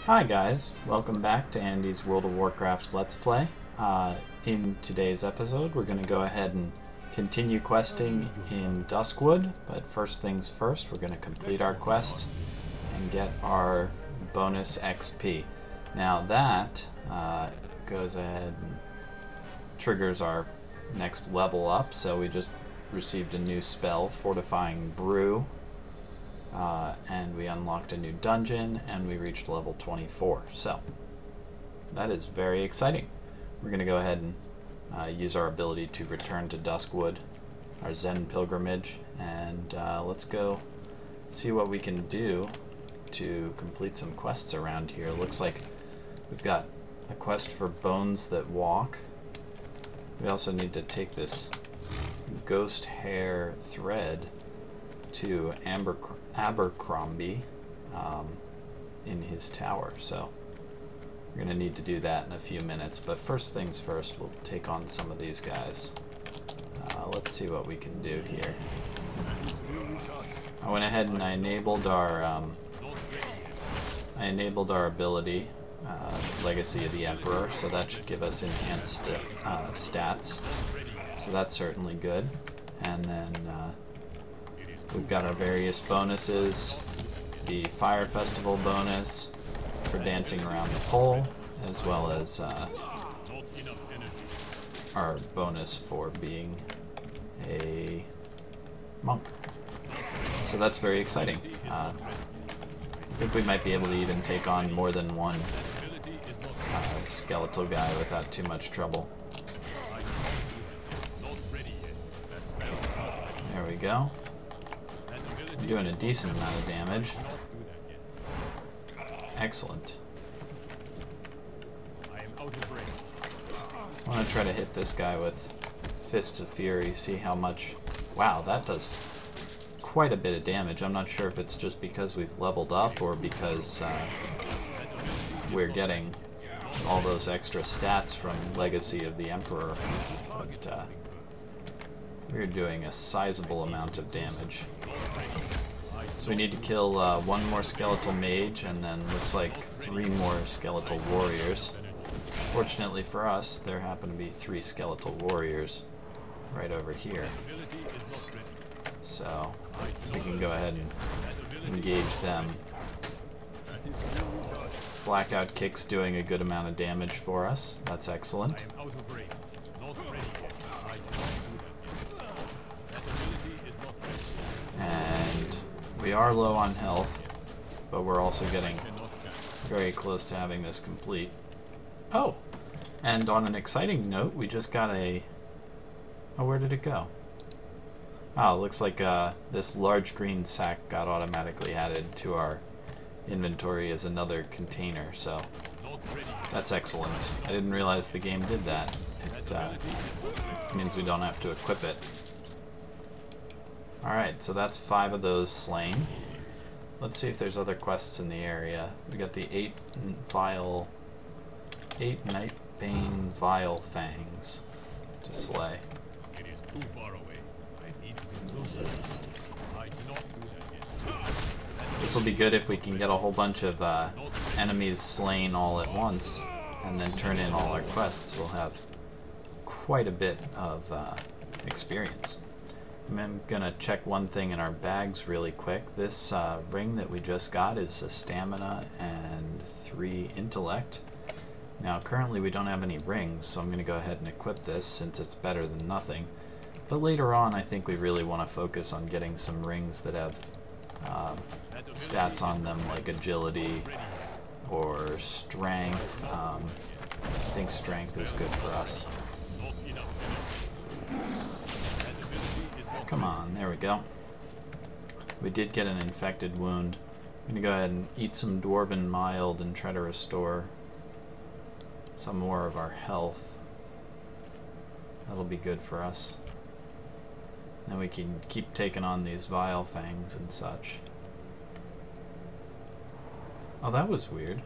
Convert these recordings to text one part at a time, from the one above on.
Hi guys, welcome back to Andy's World of Warcraft Let's Play. In today's episode we're going to go ahead and continue questing in Duskwood, but first things first, we're going to complete our quest and get our bonus XP. Now that goes ahead and triggers our next level up, so we just received a new spell, Fortifying Brew. And we unlocked a new dungeon, and we reached level 24. So, that is very exciting. We're going to go ahead and use our ability to return to Duskwood, our Zen pilgrimage, and let's go see what we can do to complete some quests around here. Looks like we've got a quest for Bones That Walk. We also need to take this ghost hair thread to Abercrombie in his tower, so we're going to need to do that in a few minutes, but first things first, we'll take on some of these guys. Let's see what we can do here. I went ahead and I enabled our ability, Legacy of the Emperor, so that should give us enhanced stats, so that's certainly good. And then we've got our various bonuses, the Fire Festival bonus for dancing around the pole, as well as our bonus for being a monk. So that's very exciting. I think we might be able to even take on more than one skeletal guy without too much trouble. There we go. Doing a decent amount of damage. Excellent. I want to try to hit this guy with Fists of Fury, see how much... Wow, that does quite a bit of damage. I'm not sure if it's just because we've leveled up or because we're getting all those extra stats from Legacy of the Emperor, but we're doing a sizable amount of damage. So we need to kill one more skeletal mage, and then looks like 3 more skeletal warriors. Fortunately for us, there happen to be 3 skeletal warriors right over here. So we can go ahead and engage them. Blackout Kick's doing a good amount of damage for us. That's excellent. And we are low on health, but we're also getting very close to having this complete. Oh! And on an exciting note, we just got a... Oh, where did it go? Oh, it looks like this large green sack got automatically added to our inventory as another container, so that's excellent. I didn't realize the game did that. It means we don't have to equip it. Alright, so that's 5 of those slain. Let's see if there's other quests in the area. We got the 8 Nightbane Vile Fangs to slay. It is too far away. I need to be closer. I cannot do that yet. This will be good if we can get a whole bunch of enemies slain all at once, and then turn in all our quests. We'll have quite a bit of experience. I'm gonna check one thing in our bags really quick. This ring that we just got is a stamina and 3 intellect. Now currently we don't have any rings, so I'm gonna go ahead and equip this since it's better than nothing. But later on I think we really want to focus on getting some rings that have stats on them like agility or strength. I think strength is good for us. Come on, there we go. We did get an infected wound. I'm going to go ahead and eat some Dwarven Mild and try to restore some more of our health. That'll be good for us. Then we can keep taking on these Vile Fangs and such. Oh, that was weird.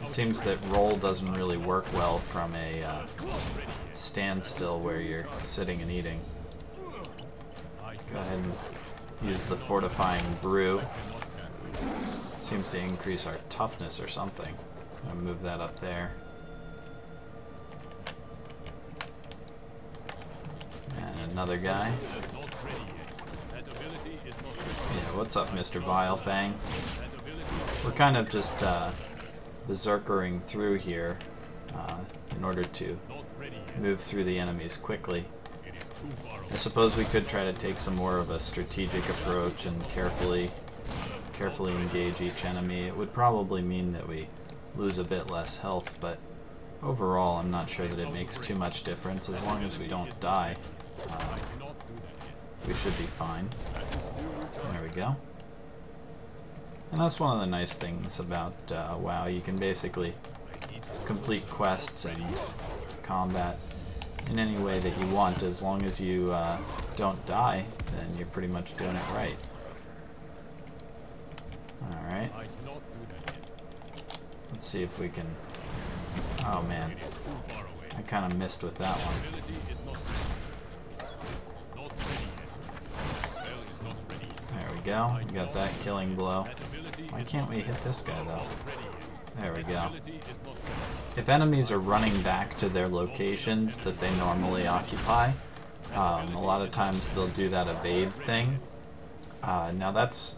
It seems that roll doesn't really work well from a standstill where you're sitting and eating. Go ahead and use the Fortifying Brew. seems to increase our toughness or something. I'm gonna move that up there. And another guy. Yeah, what's up, Mr. Vilefang? We're kind of just berserkering through here in order to move through the enemies quickly. I suppose we could try to take some more of a strategic approach and carefully engage each enemy. It would probably mean that we lose a bit less health, but overall I'm not sure that it makes too much difference. As long as we don't die, we should be fine. There we go. And that's one of the nice things about WoW. You can basically complete quests and combat in any way that you want. As long as you don't die, then you're pretty much doing it right. Alright. Let's see if we can... Oh man. I kind of missed with that one. There we go. We got that killing blow. Why can't we hit this guy though? There we go. If enemies are running back to their locations that they normally occupy, a lot of times they'll do that evade thing. Now that's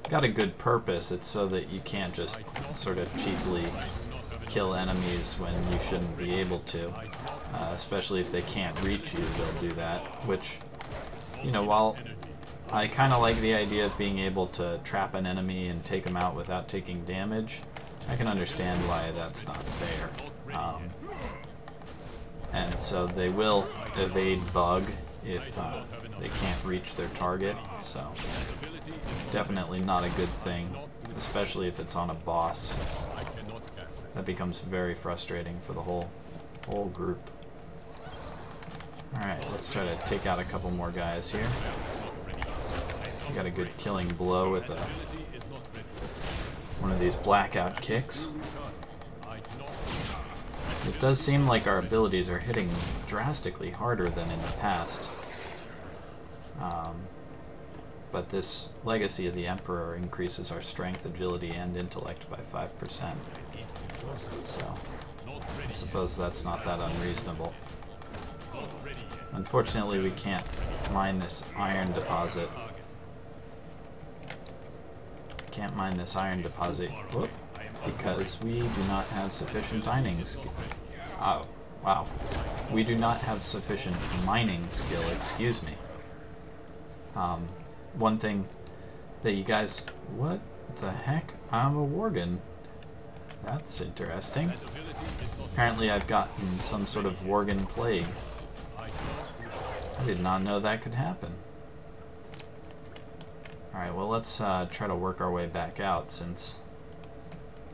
got a good purpose. It's so that you can't just sort of cheaply kill enemies when you shouldn't be able to. Especially if they can't reach you, they'll do that. Which, you know, while I kind of like the idea of being able to trap an enemy and take them out without taking damage, I can understand why that's not fair. And so they will evade bug if they can't reach their target, so definitely not a good thing, especially if it's on a boss. That becomes very frustrating for the whole group. Alright, let's try to take out a couple more guys here. We got a good killing blow with one of these blackout kicks. It does seem like our abilities are hitting drastically harder than in the past. But this Legacy of the Emperor increases our strength, agility, and intellect by 5%. So, I suppose that's not that unreasonable. Unfortunately, we can't mine this iron deposit. Can't mine this iron deposit. Whoop. Because we do not have sufficient mining skill. Oh, wow. We do not have sufficient mining skill, excuse me. One thing that you guys... What the heck? I'm a Worgen. That's interesting. Apparently I've gotten some sort of Worgen plague. I did not know that could happen. Alright, well let's try to work our way back out, since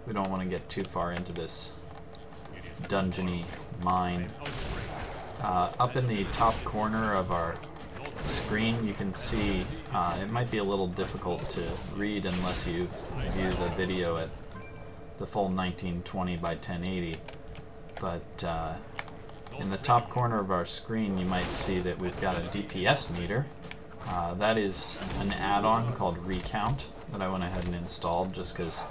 we don't want to get too far into this dungeony mine. Up in the top corner of our screen you can see, it might be a little difficult to read unless you view the video at the full 1920 by 1080, but in the top corner of our screen you might see that we've got a DPS meter. That is an add-on called Recount that I went ahead and installed just because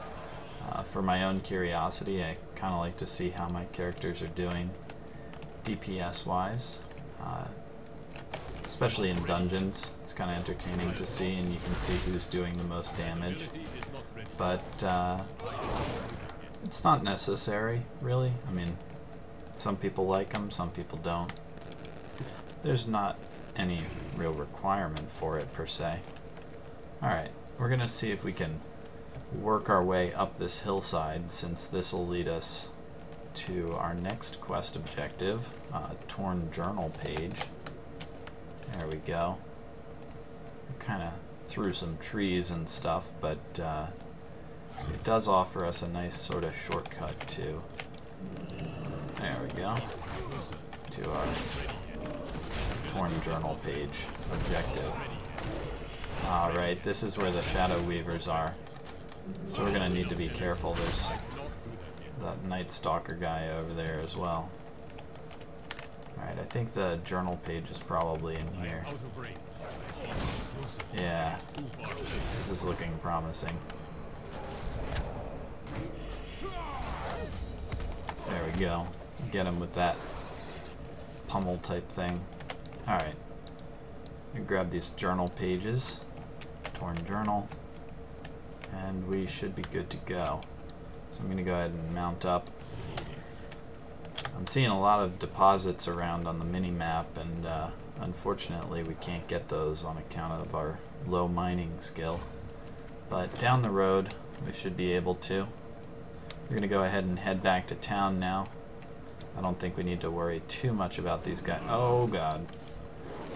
for my own curiosity I kind of like to see how my characters are doing DPS wise, especially in dungeons. It's kind of entertaining to see, and you can see who's doing the most damage, but it's not necessary really. I mean, some people like them, some people don't. There's not any real requirement for it per se. Alright, we're gonna see if we can work our way up this hillside, since this will lead us to our next quest objective, Torn Journal page. There we go. Kind of through some trees and stuff, but it does offer us a nice sort of shortcut to, there we go, to our Torn Journal page objective. Alright, this is where the Shadow Weavers are. So we're going to need to be careful. There's that Night Stalker guy over there as well. Alright, I think the journal page is probably in here. Yeah, this is looking promising. we go. Get him with that pummel type thing. Alright. Grab these journal pages. Torn journal. And we should be good to go. So I'm going to go ahead and mount up. I'm seeing a lot of deposits around on the mini-map, and unfortunately we can't get those on account of our low mining skill. But down the road we should be able to. We're going to go ahead and head back to town now. I don't think we need to worry too much about these guys. Oh god.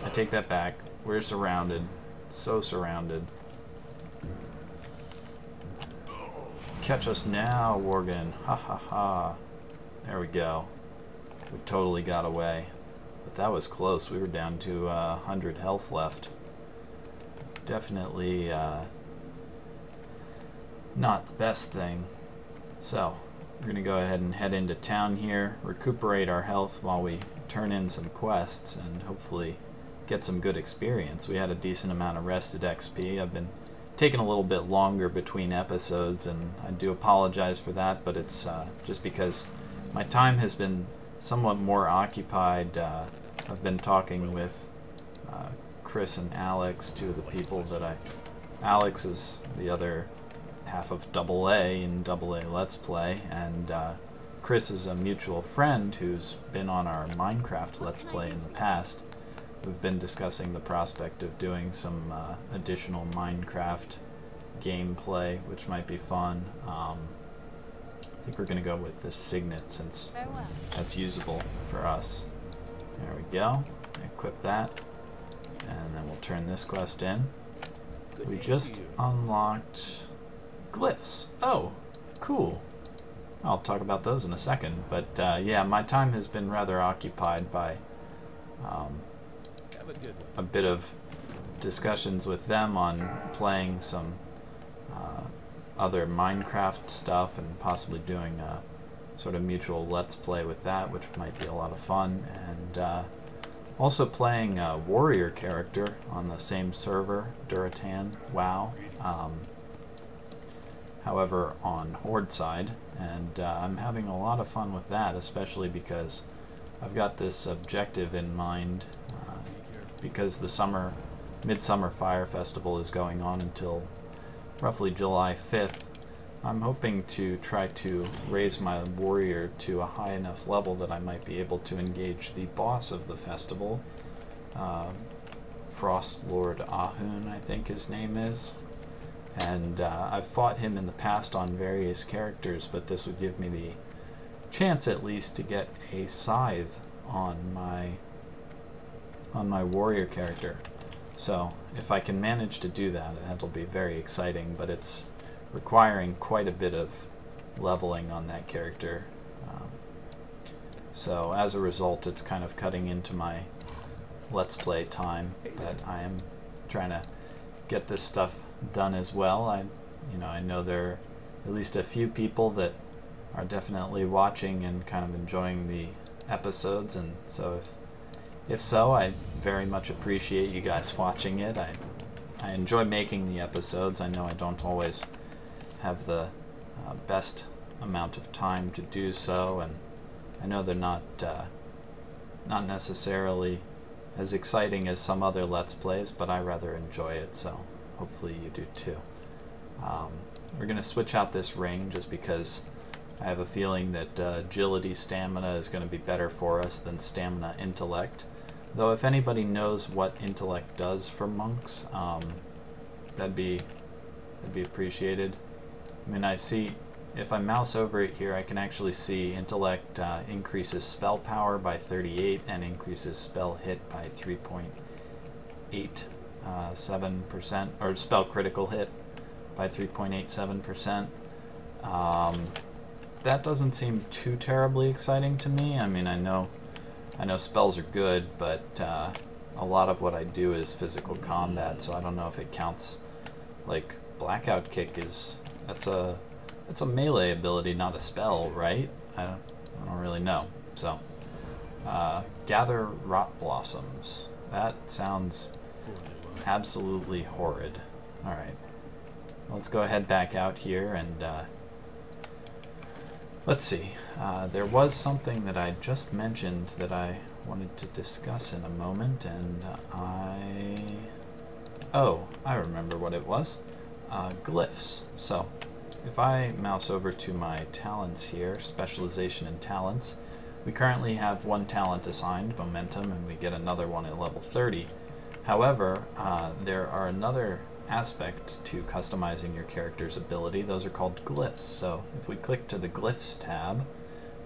I take that back. We're surrounded. So surrounded. Catch us now, Worgen. Ha ha ha. There we go. We totally got away. But that was close. We were down to 100 health left. Definitely not the best thing. So, we're going to go ahead and head into town here, recuperate our health while we turn in some quests, and hopefully get some good experience. We had a decent amount of rested XP. I've been taking a little bit longer between episodes, and I do apologize for that, but it's just because my time has been somewhat more occupied. I've been talking with Chris and Alex, two of the people that Alex is the other half of AA in AA Let's Play, and Chris is a mutual friend who's been on our Minecraft Let's Play in the past. We've been discussing the prospect of doing some additional Minecraft gameplay, which might be fun. I think we're going to go with this signet since that's usable for us. There we go. Equip that. And then we'll turn this quest in. We just unlocked glyphs. Oh, cool. I'll talk about those in a second. But yeah, my time has been rather occupied by a bit of discussions with them on playing some other Minecraft stuff and possibly doing a sort of mutual Let's Play with that, which might be a lot of fun. And also playing a warrior character on the same server, Durotan, WoW. However, on Horde side, and I'm having a lot of fun with that, especially because I've got this objective in mind, because the Midsummer Fire Festival is going on until roughly July 5th. I'm hoping to try to raise my warrior to a high enough level that I might be able to engage the boss of the festival, Frost Lord Ahun, I think his name is. And I've fought him in the past on various characters, but this would give me the chance at least to get a scythe on my warrior character. So if I can manage to do that, that'll be very exciting, but it's requiring quite a bit of leveling on that character. So as a result, it's kind of cutting into my Let's Play time, but I am trying to get this stuff done as well. I know there are at least a few people that are definitely watching and kind of enjoying the episodes, and so if so, I very much appreciate you guys watching it. I enjoy making the episodes. I know I don't always have the best amount of time to do so, and I know they're not necessarily as exciting as some other Let's Plays, but I rather enjoy it, so hopefully you do too. We're going to switch out this ring just because I have a feeling that agility stamina is going to be better for us than stamina intellect. Though if anybody knows what intellect does for monks, that'd be appreciated. I mean, I see, if I mouse over it here, I can actually see intellect increases spell power by 38 and increases spell hit by 3.87%, or spell critical hit by 3.87%. That doesn't seem too terribly exciting to me. I mean, I know spells are good, but a lot of what I do is physical combat, so I don't know if it counts. Like Blackout Kick that's a melee ability, not a spell, right? I don't really know. So gather rot blossoms. That sounds absolutely horrid. All right, let's go ahead back out here and Let's see. There was something that I just mentioned that I wanted to discuss in a moment, and oh, I remember what it was. Glyphs. So, if I mouse over to my talents here, specialization and talents, we currently have one talent assigned, momentum, and we get another one at level 30. However, there are another aspect to customizing your character's ability. Those are called glyphs. So if we click to the glyphs tab,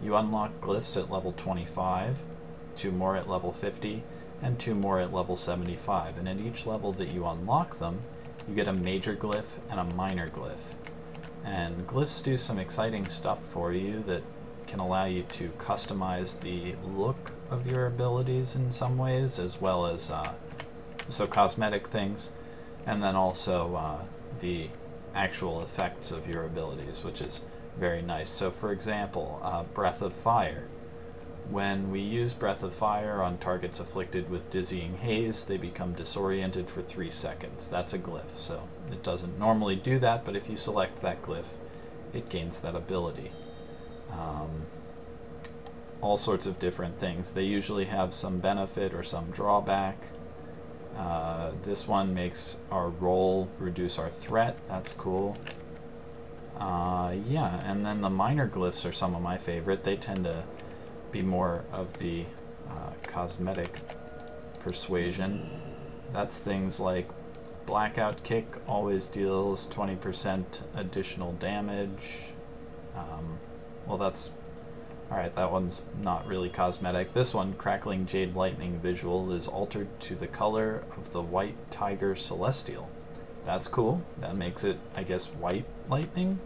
you unlock glyphs at level 25, 2 more at level 50, and 2 more at level 75. And at each level that you unlock them, you get a major glyph and a minor glyph. And glyphs do some exciting stuff for you that can allow you to customize the look of your abilities in some ways, as well as so cosmetic things, and then also the actual effects of your abilities, which is very nice. So for example, Breath of Fire. When we use Breath of Fire on targets afflicted with dizzying haze, they become disoriented for 3 seconds. That's a glyph, so it doesn't normally do that, but if you select that glyph, it gains that ability. All sorts of different things. They usually have some benefit or some drawback. This one makes our roll reduce our threat. That's cool. Yeah, and then the minor glyphs are some of my favorite. They tend to be more of the cosmetic persuasion. That's things like Blackout Kick always deals 20% additional damage. Well, that's... Alright, that one's not really cosmetic. This one, Crackling Jade Lightning Visual, is altered to the color of the White Tiger Celestial. That's cool. That makes it, I guess, white lightning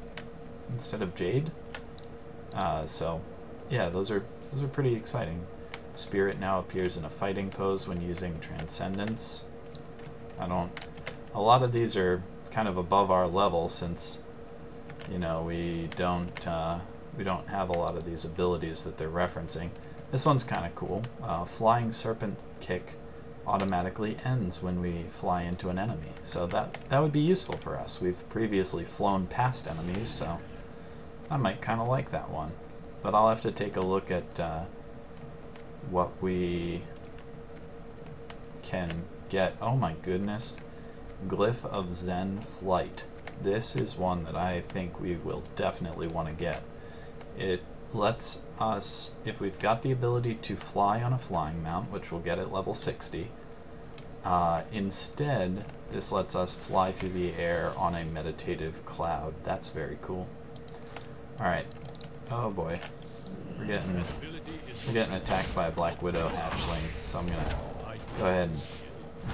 instead of jade. So, yeah, those are pretty exciting. Spirit now appears in a fighting pose when using Transcendence. A lot of these are kind of above our level since, you know, we don't have a lot of these abilities that they're referencing. This one's kind of cool. Flying Serpent Kick automatically ends when we fly into an enemy, so that would be useful for us. We've previously flown past enemies, so I might kind of like that one. But I'll have to take a look at what we can get. Oh my goodness. Glyph of Zen Flight. This is one that I think we will definitely want to get. It lets us, if we've got the ability to fly on a flying mount, which we'll get at level 60, instead, this lets us fly through the air on a meditative cloud. That's very cool. Alright. Oh boy. We're getting attacked by a Black Widow hatchling, so I'm gonna go ahead and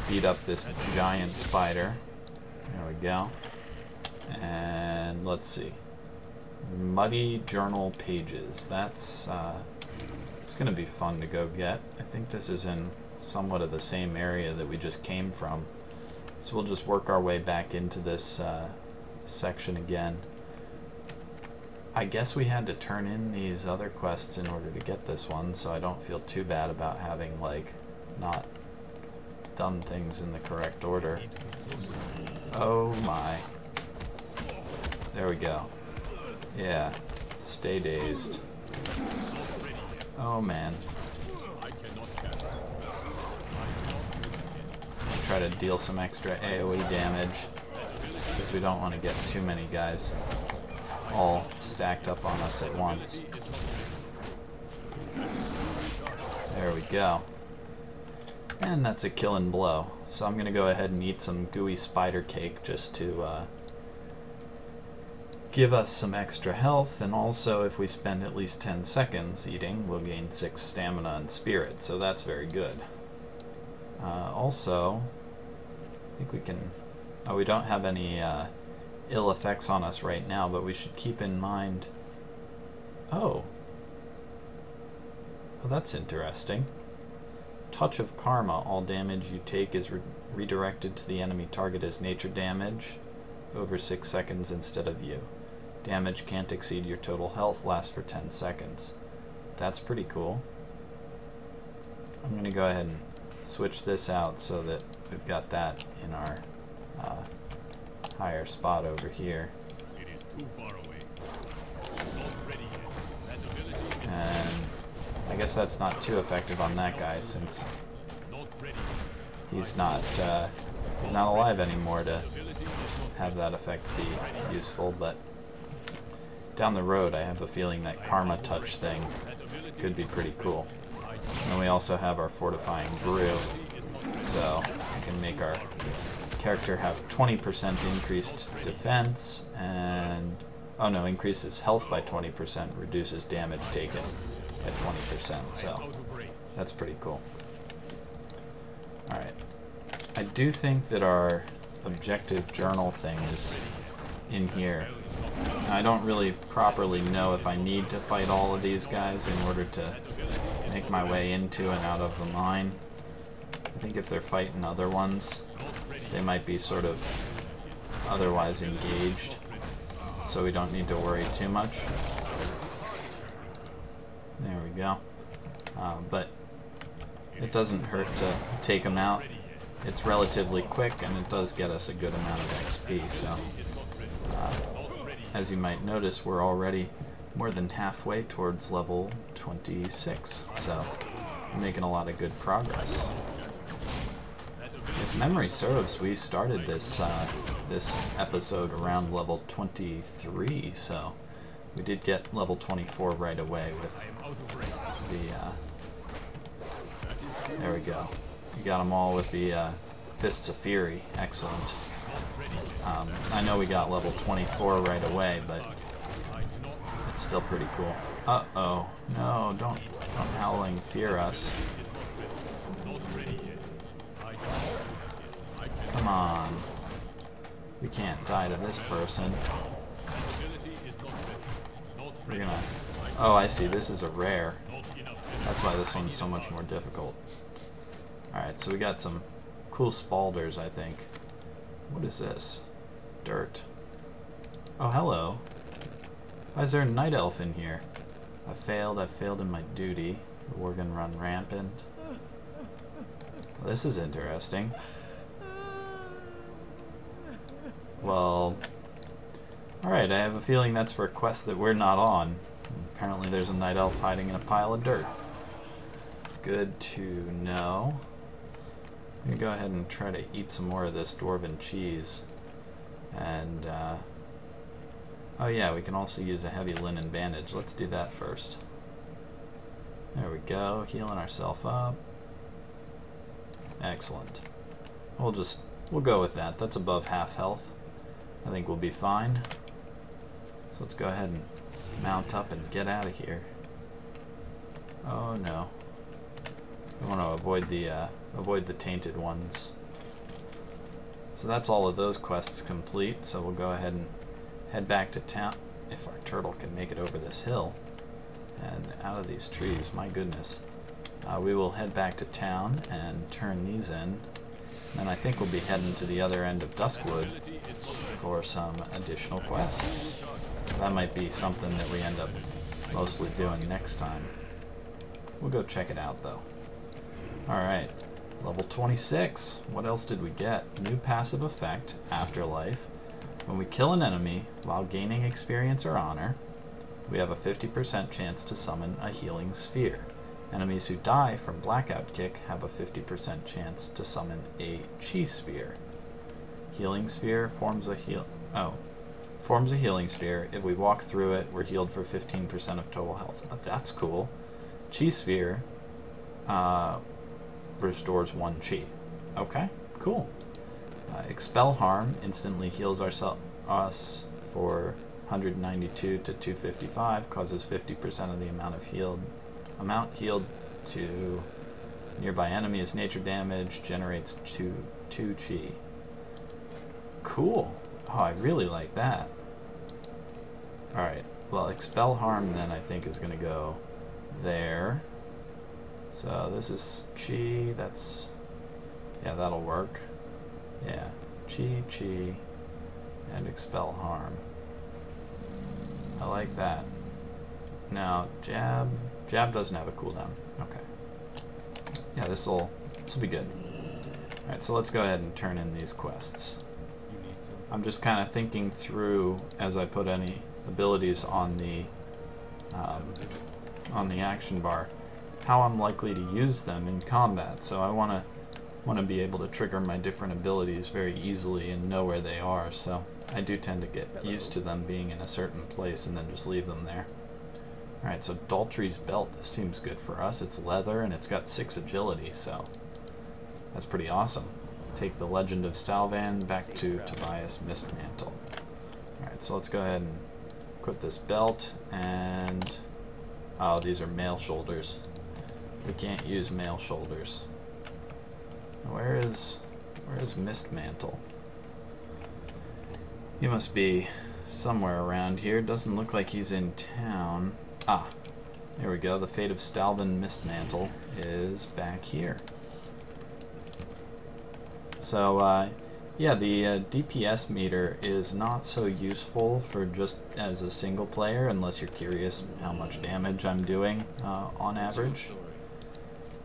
beat up this giant spider. There we go. And let's see. Muddy Journal Pages. That's it's gonna be fun to go get. I think this is in somewhat of the same area that we just came from, so we'll just work our way back into this section again. I guess we had to turn in these other quests in order to get this one, so I don't feel too bad about having, like, not done things in the correct order. Oh my. There we go. Yeah. Stay dazed. Oh man. I'll try to deal some extra AoE damage, because we don't want to get too many guys all stacked up on us at once. There we go. And that's a killing blow. So I'm going to go ahead and eat some gooey spider cake just to give us some extra health, and also if we spend at least 10 seconds eating, we'll gain 6 stamina and spirit, so that's very good. Also, I think we can... Oh, we don't have any ill effects on us right now, but we should keep in mind... Oh, that's interesting. Touch of Karma. All damage you take is redirected to the enemy target as nature damage over 6 seconds instead of you. Damage can't exceed your total health, lasts for 10 seconds. That's pretty cool. I'm going to go ahead and switch this out so that we've got that in our higher spot over here. It is too far away. Not ready yet. guess that's not too effective on that guy since he's not alive anymore to have that effect be useful, but down the road I have a feeling that Karma Touch thing could be pretty cool. And we also have our Fortifying Brew, so I can make our character have 20% increased defense and... oh no, increases health by 20%, reduces damage taken by 20%, so that's pretty cool. Alright. I do think that our objective journal thing is in here. I don't really properly know if I need to fight all of these guys in order to make my way into and out of the mine. I think if they're fighting other ones, they might be sort of otherwise engaged, so we don't need to worry too much. There we go. But it doesn't hurt to take them out. It's relatively quick, and it does get us a good amount of XP, so as you might notice, we're already more than halfway towards level 26, so we're making a lot of good progress. If memory serves, we started this this episode around level 23, so we did get level 24 right away with the... there we go. We got them all with the Fists of Fury. Excellent. I know we got level 24 right away, but it's still pretty cool. Uh-oh. No, don't Howling Fear us. Come on. We can't die to this person. We're gonna... oh, I see. This is a rare. That's why this one's so much more difficult. Alright, so we got some cool spalders, I think. What is this? Dirt. Oh, hello. Why is there a night elf in here? I've failed in my duty. The Worgen run rampant. Well, this is interesting. Well, alright, I have a feeling that's for a quest that we're not on. Apparently there's a night elf hiding in a pile of dirt. Good to know. I'm gonna go ahead and try to eat some more of this dwarven cheese. And, oh yeah, we can also use a heavy linen bandage. Let's do that first. There we go, healing ourselves up. Excellent. We'll go with that. That's above half health. I think we'll be fine. So let's go ahead and mount up and get out of here. Oh no. We want to avoid the tainted ones. So that's all of those quests complete, so we'll go ahead and head back to town, if our turtle can make it over this hill and out of these trees. My goodness. We will head back to town and turn these in, and I think we'll be heading to the other end of Duskwood for some additional quests. That might be something that we end up mostly doing next time. We'll go check it out though. Alright, level 26. What else did we get? New passive effect, Afterlife. When we kill an enemy while gaining experience or honor, we have a 50% chance to summon a healing sphere. Enemies who die from Blackout Kick have a 50% chance to summon a Chi Sphere. Healing Sphere forms a healing sphere. If we walk through it, we're healed for 15% of total health. That's cool. Chi Sphere restores 1 Chi. Okay, cool. Expel Harm instantly heals us for 192 to 255, causes 50% of the amount healed to nearby enemy as nature damage, generates 2 Chi. Cool. Oh, I really like that. Alright, well, Expel Harm then I think is going to go there. So this is Chi, that's... yeah, that'll work. Yeah, Chi, and Expel Harm. I like that. Now, Jab doesn't have a cooldown. Okay. Yeah, this'll be good. Alright, so let's go ahead and turn in these quests. I'm just kind of thinking through as I put any abilities on the action bar. how I'm likely to use them in combat. So I want to be able to trigger my different abilities very easily and know where they are. So I do tend to get used to them being in a certain place and then just leave them there. Alright, so Daltry's Belt, this seems good for us. It's leather and it's got 6 agility, so that's pretty awesome. Take the Legend of Stalvan back to Tobias Mistmantle. Alright, so let's go ahead and equip this belt, and oh, these are mail shoulders. We can't use mail shoulders. Where is Mistmantle? He must be somewhere around here. Doesn't look like he's in town. Ah, there we go. The Fate of Stalvan Mistmantle is back here. So, yeah, the DPS meter is not so useful for just as a single player, unless you're curious how much damage I'm doing on average.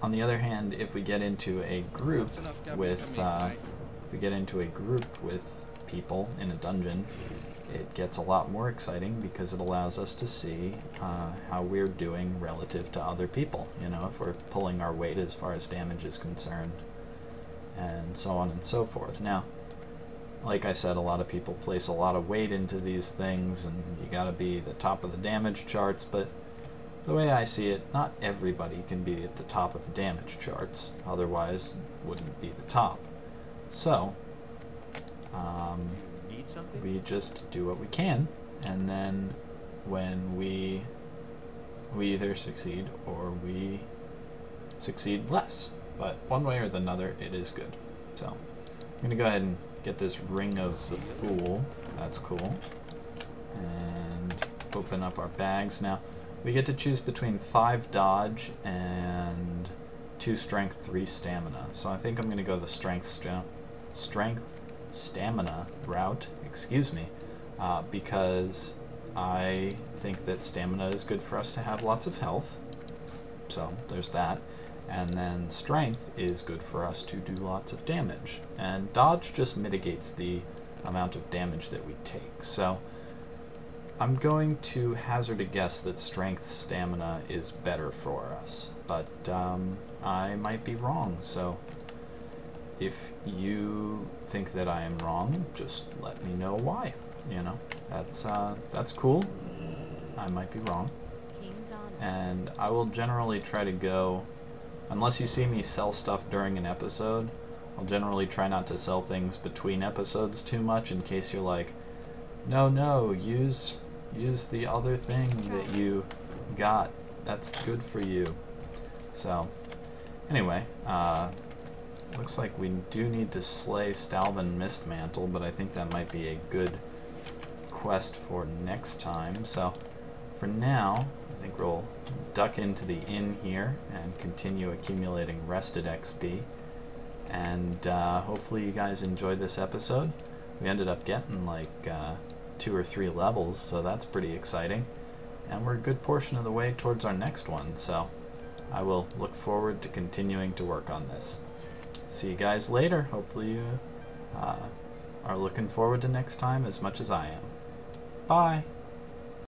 On the other hand, if we get into a group with people in a dungeon, it gets a lot more exciting because it allows us to see how we're doing relative to other people. You know, if we're pulling our weight as far as damage is concerned, and so on and so forth. Now, like I said, a lot of people place a lot of weight into these things, and you gotta be the top of the damage charts, but the way I see it, not everybody can be at the top of the damage charts, otherwise wouldn't be the top. So, we just do what we can, and then when we either succeed or we succeed less. But one way or the other, it is good. So I'm going to go ahead and get this Ring of the Fool. That's cool. And open up our bags. Now, we get to choose between 5 dodge and 2 strength, 3 stamina. So I think I'm going to go the strength stamina route, excuse me, because I think that stamina is good for us to have lots of health. So there's that. And then strength is good for us to do lots of damage. And dodge just mitigates the amount of damage that we take. So I'm going to hazard a guess that strength stamina is better for us. But I might be wrong. So if you think that I am wrong, just let me know why. You know, that's cool. I might be wrong. And I will generally try to go, unless you see me sell stuff during an episode, I'll generally try not to sell things between episodes too much, in case you're like, no, use the other thing that you got. That's good for you. So, anyway, looks like we do need to slay Stalvan Mistmantle, but I think that might be a good quest for next time. So, for now, I think we'll duck into the inn here and continue accumulating rested XP. And hopefully you guys enjoyed this episode. We ended up getting like 2 or 3 levels, so that's pretty exciting. And we're a good portion of the way towards our next one, so I will look forward to continuing to work on this. See you guys later. Hopefully you are looking forward to next time as much as I am. Bye!